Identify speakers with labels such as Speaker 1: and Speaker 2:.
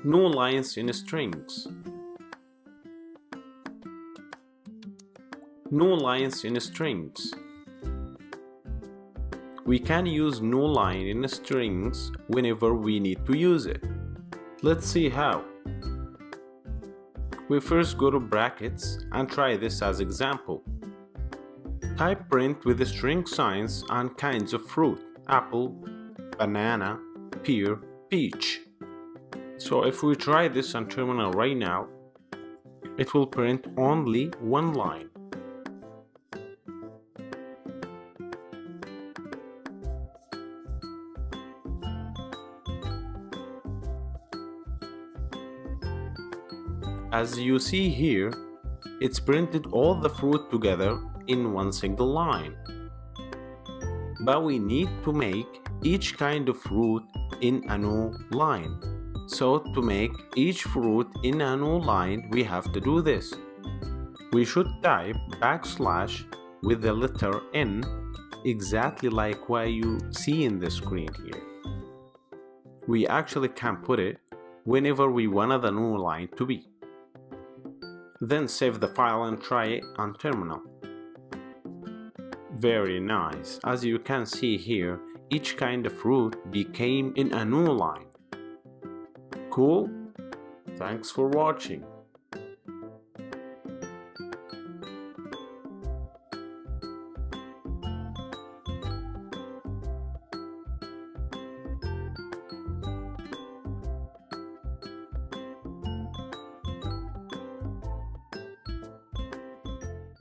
Speaker 1: No lines in strings. No lines in strings. We can use no line in strings whenever we need to use it. Let's see how. We first go to brackets and try this as example. Type print with the string signs and kinds of fruit: apple, banana, pear, peach. So if we try this on terminal right now, it will print only one line. As you see here, it's printed all the fruit together in one single line. But we need to make each kind of fruit in a new line. So to make each fruit in a new line, we have to do this. We should type backslash with the letter N, exactly like what you see in the screen here. We actually can put it whenever we want the new line to be. Then save the file and try it on terminal. Very nice. As you can see here, each kind of fruit became in a new line. Cool? Thanks for watching.